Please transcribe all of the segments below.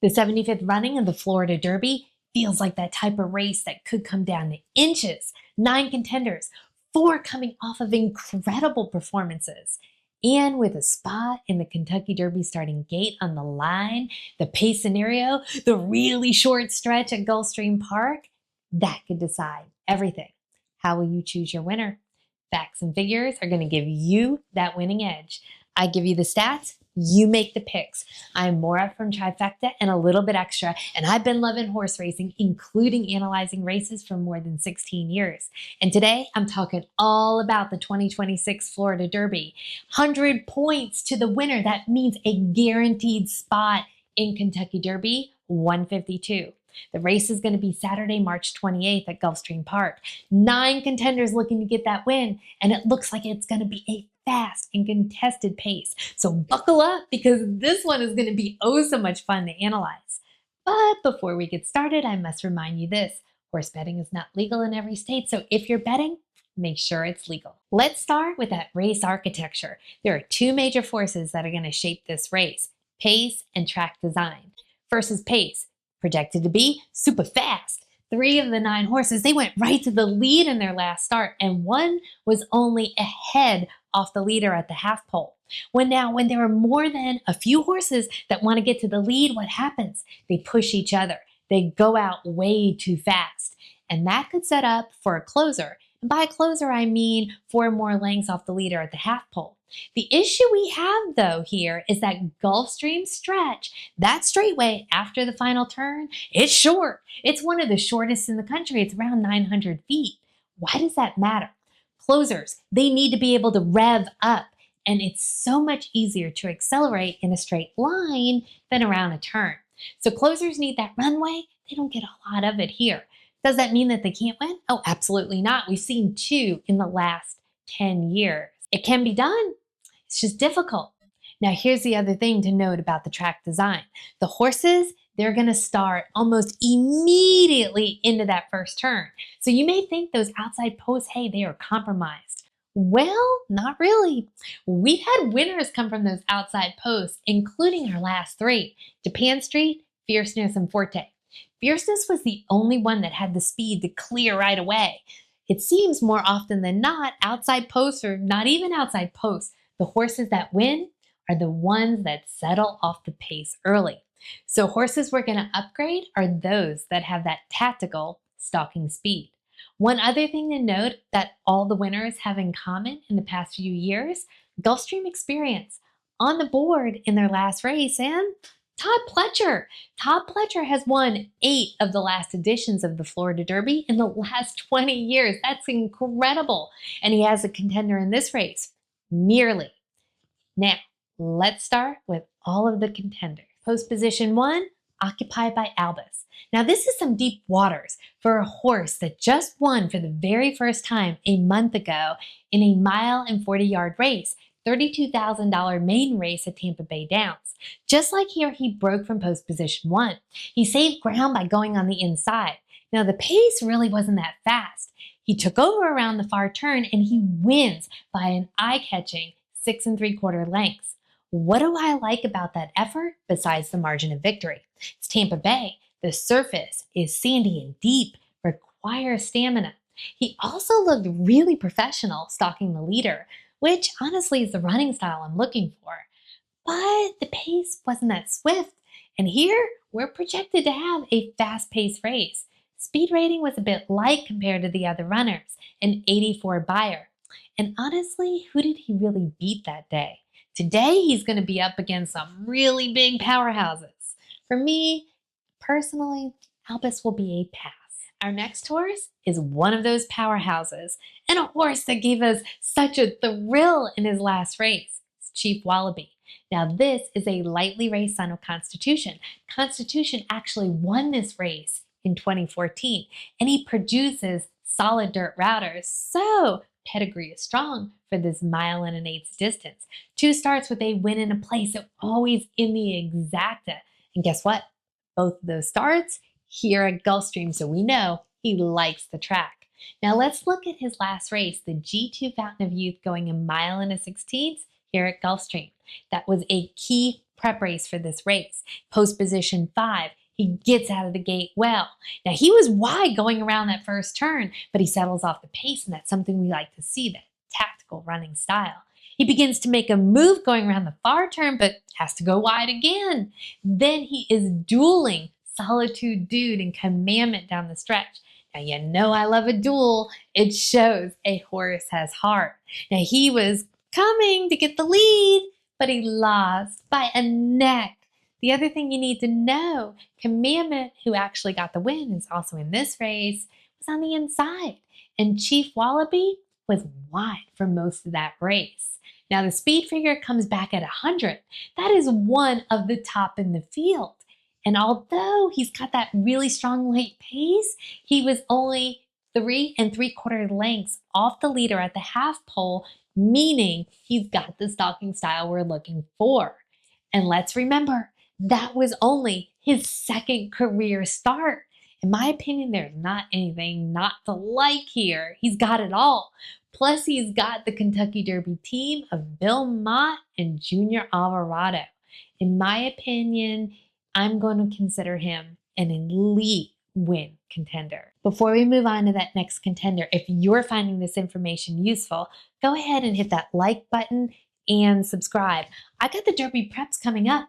The 75th running of the Florida Derby feels like that type of race that could come down to inches. 9 contenders, 4 coming off of incredible performances. And with a spot in the Kentucky Derby starting gate on the line, the pace scenario, the really short stretch at Gulfstream Park, that could decide everything. How will you choose your winner? Facts and figures are going to give you that winning edge. I give you the stats, you make the picks. I'm Maura from Trifecta and a little bit extra, and I've been loving horse racing, including analyzing races for more than 16 years. And today I'm talking all about the 2026 Florida Derby. 100 points to the winner. That means a guaranteed spot in Kentucky Derby, 152. The race is going to be Saturday, March 28th at Gulfstream Park. 9 contenders looking to get that win, and it looks like it's going to be a fast and contested pace. So buckle up because this one is going to be oh so much fun to analyze. But before we get started, I must remind you this. Horse betting is not legal in every state, so if you're betting, make sure it's legal. Let's start with that race architecture. There are 2 major forces that are going to shape this race, pace and track design. First is pace, projected to be super fast. 3 of the 9 horses, they went right to the lead in their last start, and 1 was only ahead off the leader at the half pole. When there are more than a few horses that want to get to the lead, what happens? They push each other. They go out way too fast, and that could set up for a closer. And by a closer, I mean 4 more lengths off the leader at the half pole. The issue we have, though, here is that Gulfstream stretch, that straightway after the final turn, it's short. It's one of the shortest in the country. It's around 900 feet. Why does that matter? Closers, they need to be able to rev up, and it's so much easier to accelerate in a straight line than around a turn. So closers need that runway. They don't get a lot of it here. Does that mean that they can't win? Oh, absolutely not. We've seen 2 in the last 10 years. It can be done. It's just difficult. Now, here's the other thing to note about the track design. The horses, they're going to start almost immediately into that first turn. So you may think those outside posts, hey, they are compromised. Well, not really. We've had winners come from those outside posts, including our last 3, Japan Street, Fierceness, and Forte. Fierceness was the only one that had the speed to clear right away. It seems more often than not, outside posts or not even outside posts, the horses that win are the ones that settle off the pace early. So horses we're going to upgrade are those that have that tactical stalking speed. One other thing to note that all the winners have in common in the past few years, Gulfstream experience on the board in their last race, and Todd Pletcher. Todd Pletcher has won 8 of the last editions of the Florida Derby in the last 20 years. That's incredible. And he has a contender in this race, nearly. Now, let's start with all of the contenders. Post position 1, occupied by Albus. Now, this is some deep waters for a horse that just won for the very first time a month ago in a 1.40-mile race. $32,000 maiden race at Tampa Bay Downs. Just like here, he broke from post position 1. He saved ground by going on the inside. Now, the pace really wasn't that fast. He took over around the far turn and he wins by an eye-catching 6 3/4 lengths. What do I like about that effort besides the margin of victory? It's Tampa Bay. The surface is sandy and deep, requires stamina. He also looked really professional stalking the leader, which honestly is the running style I'm looking for. But the pace wasn't that swift. And here, we're projected to have a fast-paced race. Speed rating was a bit light compared to the other runners, an 84 Bayer. And honestly, who did he really beat that day? Today, he's going to be up against some really big powerhouses. For me, personally, Albus will be a pass. Our next horse is one of those powerhouses and a horse that gave us such a thrill in his last race. It's Chief Wallabee. Now, this is a lightly raced son of Constitution. Constitution actually won this race in 2014, and he produces solid dirt routers. So Pedigree is strong for this 1.125 distance. 2 starts with a win in a place, so always in the exacta. And guess what? Both of those starts here at Gulfstream, so we know he likes the track. Now let's look at his last race, the G2 Fountain of Youth, going 1.16 miles here at Gulfstream. That was a key prep race for this race. Post position 5. He gets out of the gate well. Now, he was wide going around that first turn, but he settles off the pace, and that's something we like to see, that tactical running style. He begins to make a move going around the far turn, but has to go wide again. Then he is dueling Solitude Dude and Commandment down the stretch. Now, you know I love a duel. It shows a horse has heart. Now, he was coming to get the lead, but he lost by a neck. The other thing you need to know, Commandment, who actually got the win, is also in this race, was on the inside. And Chief Wallabee was wide for most of that race. Now, the speed figure comes back at 100. That is one of the top in the field. And although he's got that really strong late pace, he was only 3 3/4 lengths off the leader at the half pole, meaning he's got the stalking style we're looking for. And let's remember, that was only his second career start. In my opinion, there's not anything not to like here. He's got it all. Plus, he's got the Kentucky Derby team of Bill Mott and Junior Alvarado. In my opinion, I'm going to consider him an elite win contender. Before we move on to that next contender, if you're finding this information useful, go ahead and hit that like button and subscribe. I got the Derby preps coming up.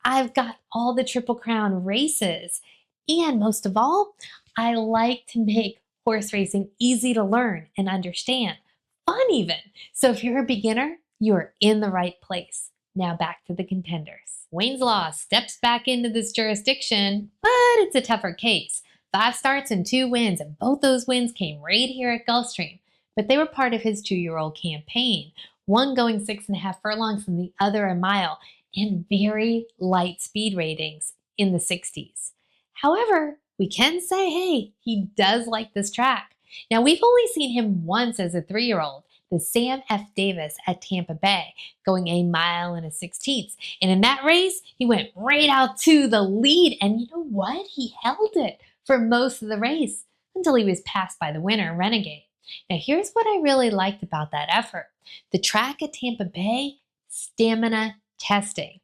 I've got all the Triple Crown races. And most of all, I like to make horse racing easy to learn and understand. Fun even. So if you're a beginner, you're in the right place. Now back to the contenders. Wayne's Law steps back into this jurisdiction, but it's a tougher case. 5 starts and 2 wins, and both those wins came right here at Gulfstream. But they were part of his 2-year-old campaign, one going 6.5 furlongs and the other a mile, and very light speed ratings in the 60s. However, we can say, hey, he does like this track. Now, we've only seen him once as a 3-year-old, the Sam F. Davis at Tampa Bay, going a mile and a 16th. And in that race, he went right out to the lead. And you know what? He held it for most of the race until he was passed by the winner, Renegade. Now, here's what I really liked about that effort. The track at Tampa Bay, stamina testing.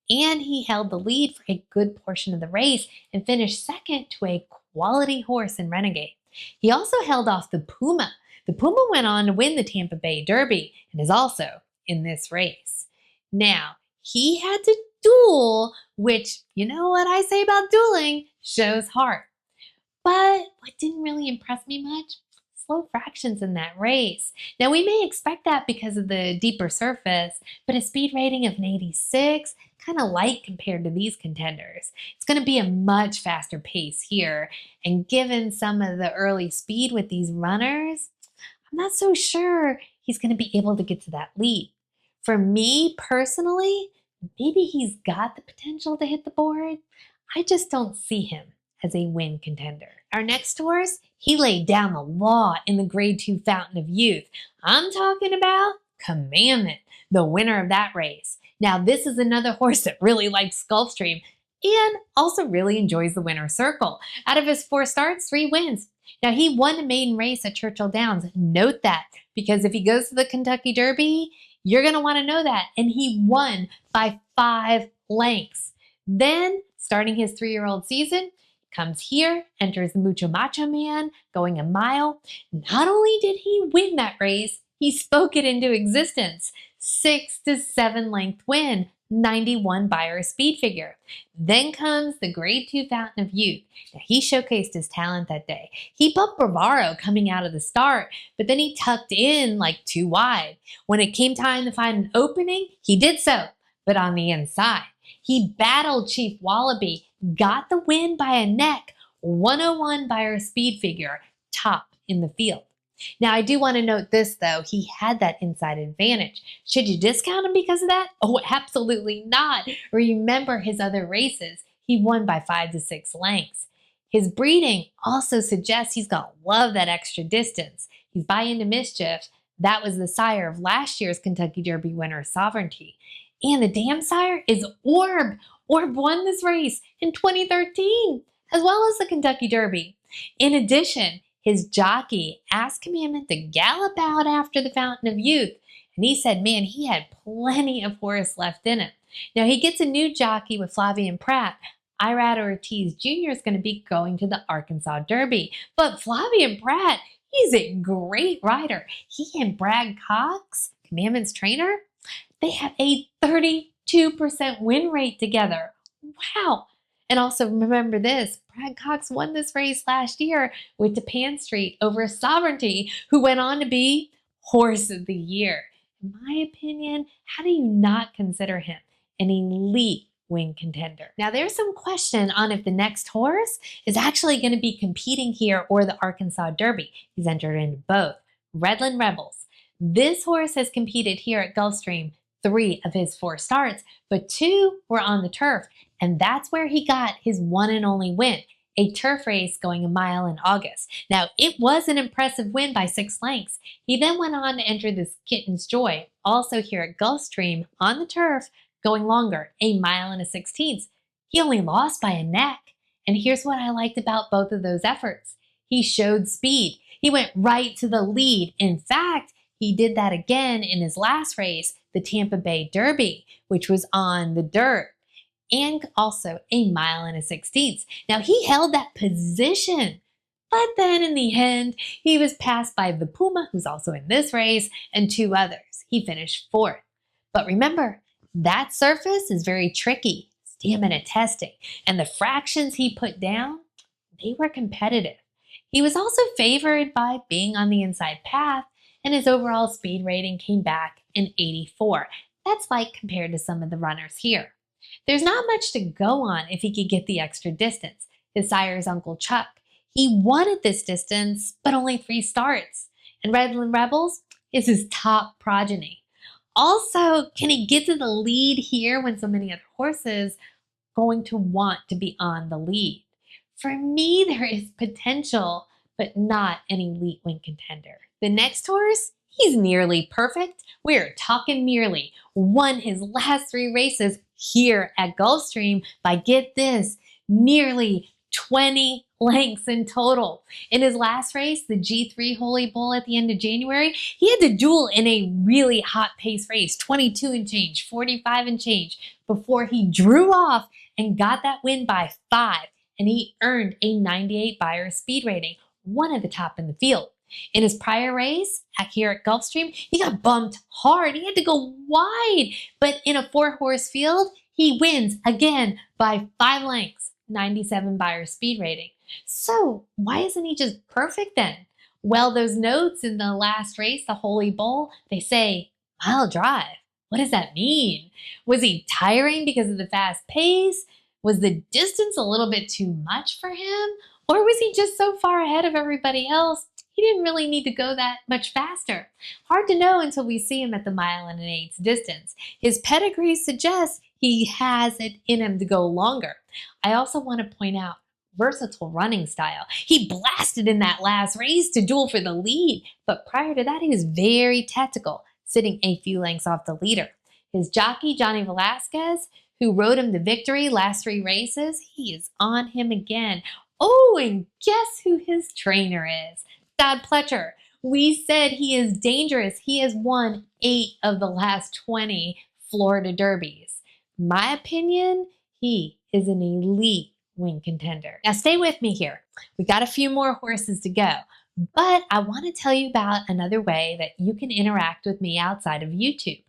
And he held the lead for a good portion of the race and finished second to a quality horse in Renegade. He also held off the Puma. The Puma went on to win the Tampa Bay Derby and is also in this race. Now, he had to duel, which, you know what I say about dueling, shows heart. But what didn't really impress me much? Slow fractions in that race. Now, we may expect that because of the deeper surface, but a speed rating of an 86, kind of light compared to these contenders. It's going to be a much faster pace here, and given some of the early speed with these runners, I'm not so sure he's going to be able to get to that lead. For me personally, maybe he's got the potential to hit the board. I just don't see him as a win contender. Our next horse, he laid down the law in the Grade 2 Fountain of Youth. I'm talking about Commandment, the winner of that race. Now, this is another horse that really likes Gulfstream and also really enjoys the winner's circle. Out of his 4 starts, 3 wins. Now, he won a maiden race at Churchill Downs. Note that, because if he goes to the Kentucky Derby, you're going to want to know that. And he won by 5 lengths. Then, starting his 3-year-old season, comes here, enters the Mucho Macho Man, going a mile. Not only did he win that race, he spoke it into existence. 6 to 7 length win, 91 Beyer speed figure. Then comes the Grade 2 Fountain of Youth. Now, he showcased his talent that day. He bumped Bravaro coming out of the start, but then he tucked in like too wide. When it came time to find an opening, he did so, but on the inside. He battled Chief Wallabee, got the win by a neck, 101 Beyer speed figure, top in the field. Now, I do want to note this, though. He had that inside advantage. Should you discount him because of that? Oh, absolutely not. Remember his other races. He won by 5 to 6 lengths. His breeding also suggests he's going to love that extra distance. He's by Into Mischief. That was the sire of last year's Kentucky Derby winner, Sovereignty. And the dam sire is Orb. Orb won this race in 2013, as well as the Kentucky Derby. In addition, his jockey asked Commandment to gallop out after the Fountain of Youth, and he said, man, he had plenty of horse left in him. Now he gets a new jockey with Flavien Prat. Irad Ortiz Jr. is going to be going to the Arkansas Derby, but Flavien Prat, he's a great rider. He and Brad Cox, Commandment's trainer, they have a 32% win rate together. Wow. And also remember this, Brad Cox won this race last year with Japan Street over Sovereignty, who went on to be Horse of the Year. In my opinion, how do you not consider him an elite win contender? Now there's some question on if the next horse is actually going to be competing here or the Arkansas Derby. He's entered into both. Redland Rebels. This horse has competed here at Gulfstream 3 of his 4 starts, but 2 were on the turf, and that's where he got his one and only win, a turf race going a mile in August. Now, it was an impressive win by 6 lengths. He then went on to enter this Kitten's Joy, also here at Gulfstream on the turf, going longer, a mile and a 16th. He only lost by a neck, and here's what I liked about both of those efforts. He showed speed. He went right to the lead. In fact, he did that again in his last race, the Tampa Bay Derby, which was on the dirt, and also a mile and a 16th. Now he held that position, but then in the end, he was passed by the Puma, who's also in this race, and 2 others. He finished 4th. But remember, that surface is very tricky, stamina testing, and the fractions he put down, they were competitive. He was also favored by being on the inside path, and his overall speed rating came back in 84. That's light compared to some of the runners here. There's not much to go on if he could get the extra distance. His sire's Uncle Chuck, he wanted this distance, but only 3 starts. And Redland Rebels is his top progeny. Also, can he get to the lead here when so many other horses are going to want to be on the lead? For me, there is potential, but not an elite win contender. The next horse, he's nearly perfect. We're talking nearly. Won his last 3 races here at Gulfstream by, get this, nearly 20 lengths in total. In his last race, the G3 Holy Bull at the end of January, he had to duel in a really hot pace race, 22 and change, 45 and change, before he drew off and got that win by 5, and he earned a 98 Beyer speed rating, one of the top in the field. In his prior race here at Gulfstream, he got bumped hard. He had to go wide, but in a 4-horse field, he wins again by 5 lengths, 97 Beyer speed rating. So why isn't he just perfect then? Well, those notes in the last race, the Holy Bull, they say mile drive. What does that mean? Was he tiring because of the fast pace? Was the distance a little bit too much for him? Or was he just so far ahead of everybody else, he didn't really need to go that much faster? Hard to know until we see him at the mile and an 8's distance. His pedigree suggests he has it in him to go longer. I also want to point out versatile running style. He blasted in that last race to duel for the lead, but prior to that, he was very tactical, sitting a few lengths off the leader. His jockey, Johnny Velasquez, who rode him to victory last 3 races, he is on him again. Oh, and guess who his trainer is? Todd Pletcher. We said he is dangerous. He has won 8 of the last 20 Florida Derbies. My opinion, he is an elite win contender. Now stay with me here. We got a few more horses to go, but I want to tell you about another way that you can interact with me outside of YouTube.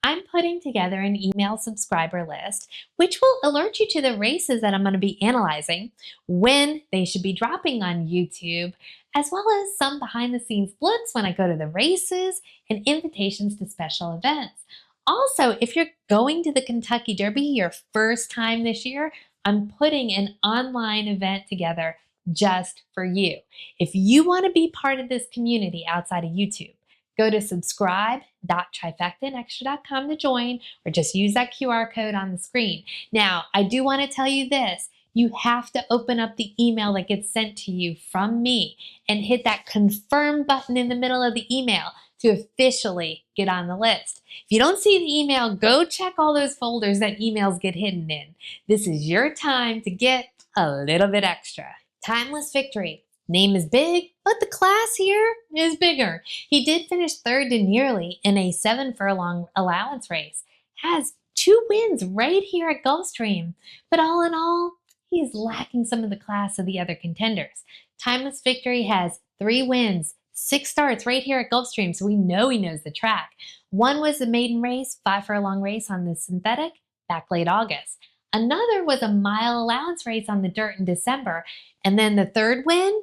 I'm putting together an email subscriber list, which will alert you to the races that I'm going to be analyzing, when they should be dropping on YouTube, as well as some behind the scenes blips when I go to the races and invitations to special events. Also, if you're going to the Kentucky Derby your first time this year, I'm putting an online event together just for you. If you want to be part of this community outside of YouTube, go to subscribe.trifectaandextra.com to join, or just use that QR code on the screen. Now, I do want to tell you this. You have to open up the email that gets sent to you from me and hit that confirm button in the middle of the email to officially get on the list. If you don't see the email, go check all those folders that emails get hidden in. This is your time to get a little bit extra. Timeless Victory. Name is big, but the class here is bigger. He did finish third to nearly in a 7-furlong allowance race. Has 2 wins right here at Gulfstream. But all in all, he's lacking some of the class of the other contenders. Timeless Victory has 3 wins, 6 starts right here at Gulfstream, so we know he knows the track. One was the maiden race, 5-furlong race on the synthetic, back late August. Another was a mile allowance race on the dirt in December. And then the third win,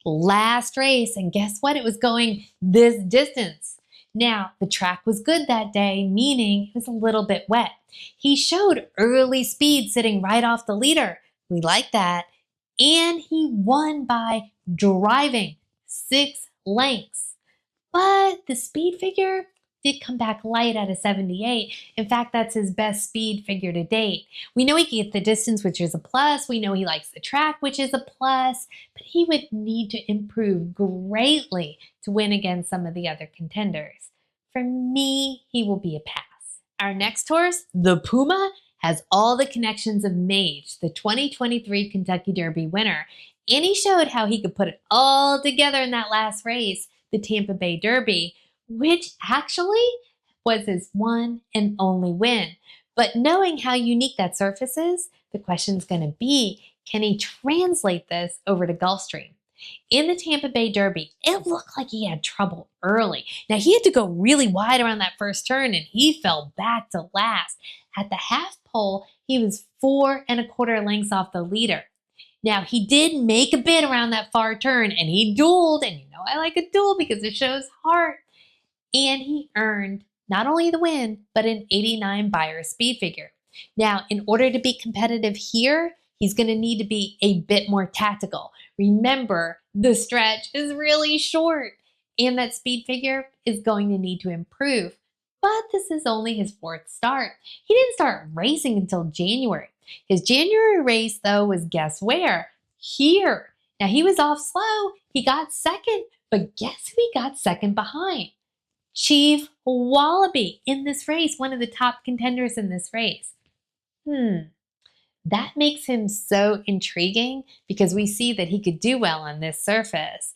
last race, and guess what? It was going this distance. Now, the track was good that day, meaning it was a little bit wet. He showed early speed sitting right off the leader. We like that. And he won by driving 6 lengths. But the speed figure did come back light at a 78. In fact, that's his best speed figure to date. We know he can get the distance, which is a plus. We know he likes the track, which is a plus. But he would need to improve greatly to win against some of the other contenders. For me, he will be a pass. Our next horse, the Puma, has all the connections of Mage, the 2023 Kentucky Derby winner. And he showed how he could put it all together in that last race, the Tampa Bay Derby, which actually was his one and only win. But knowing how unique that surface is, the question is going to be, can he translate this over to Gulfstream? In the Tampa Bay Derby, it looked like he had trouble early. Now, he had to go really wide around that first turn, and he fell back to last. At the half pole, he was 4 1/4 lengths off the leader. Now, he did make a bid around that far turn, and he dueled, and you know I like a duel because it shows heart. And he earned not only the win, but an 89 Beyer speed figure. Now, in order to be competitive here, he's going to need to be a bit more tactical. Remember, the stretch is really short, and that speed figure is going to need to improve. But this is only his 4th start. He didn't start racing until January. His January race, though, was guess where? Here. Now, he was off slow. He got second, but guess who he got second behind? Chief Wallabee in this race, one of the top contenders in this race. That makes him so intriguing because we see that he could do well on this surface.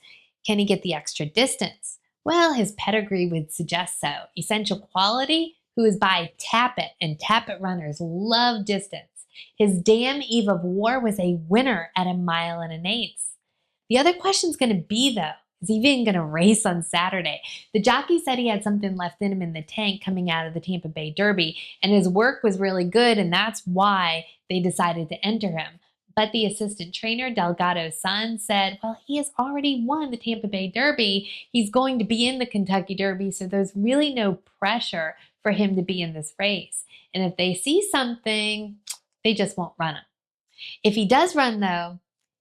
Can he get the extra distance? Well, his pedigree would suggest so. Essential Quality, who is by Tappet, and Tappet runners love distance. His Damn Eve of War was a winner at 1 1/8. The other question's going to be, though, is he even going to race on Saturday? The jockey said he had something left in him in the tank coming out of the Tampa Bay Derby, and his work was really good, and that's why they decided to enter him. But the assistant trainer, Delgado's son, said, well, he has already won the Tampa Bay Derby. He's going to be in the Kentucky Derby, so there's really no pressure for him to be in this race. And if they see something, they just won't run him. If he does run, though,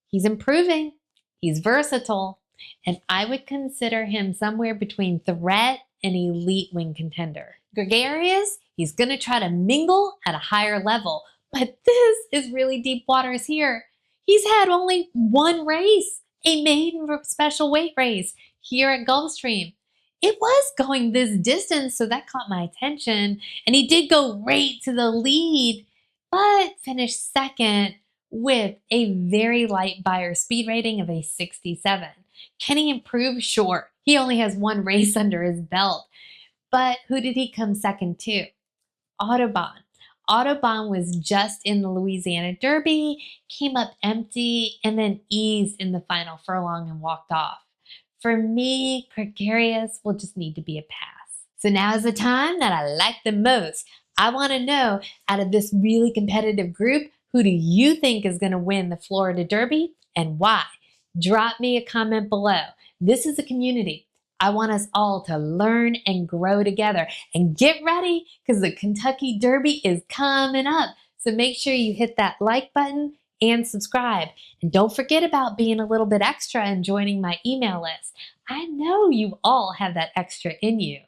he's improving, he's versatile, and I would consider him somewhere between threat and elite wing contender. Gregarious, he's going to try to mingle at a higher level, but this is really deep waters here. He's had only 1 race, a maiden special weight race here at Gulfstream. It was going this distance, so that caught my attention, and he did go right to the lead, but finished second with a very light Beyer speed rating of a 67. Can he improve? Sure. He only has 1 race under his belt. But who did he come second to? Audubon. Audubon was just in the Louisiana Derby, came up empty, and then eased in the final furlong and walked off. For me, Gregarious will just need to be a pass. So now is the time that I like the most. I want to know, out of this really competitive group, who do you think is going to win the Florida Derby and why? Drop me a comment below. This is a community. I want us all to learn and grow together. And get ready, because the Kentucky Derby is coming up. So make sure you hit that like button and subscribe. And don't forget about being a little bit extra and joining my email list. I know you all have that extra in you.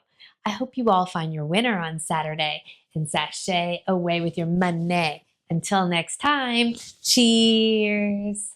I hope you all find your winner on Saturday and sashay away with your money. Until next time, cheers.